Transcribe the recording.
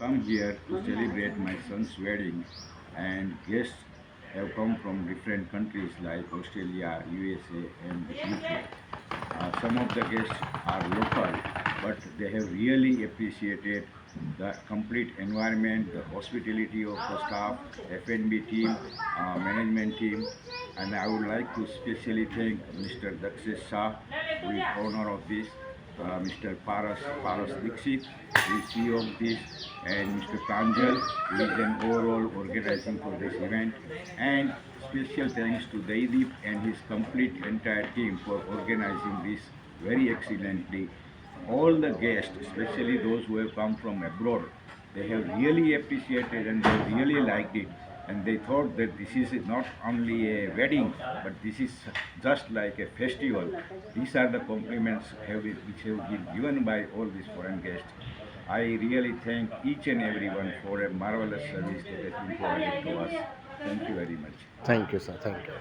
come here to celebrate my son's wedding, and guests have come from different countries like Australia, USA, and UK. Some of the guests are local, but they have really appreciated the complete environment, the hospitality of the staff, F&B team, management team, and I would like to specially thank Mr. Dakshish Shah, who is owner of this, Mr. Paras Dixit, who is CEO of this, and Mr. Pranjal, who is an overall organizing for this event, and special thanks to Daideep and his complete entire team for organizing this very excellently. All the guests, especially those who have come from abroad, they have really appreciated and they really liked it. And they thought that this is not only a wedding, but this is just like a festival. These are the compliments which have been given by all these foreign guests. I really thank each and everyone for a marvelous service that has been provided to us. Thank you very much. Thank you, sir. Thank you.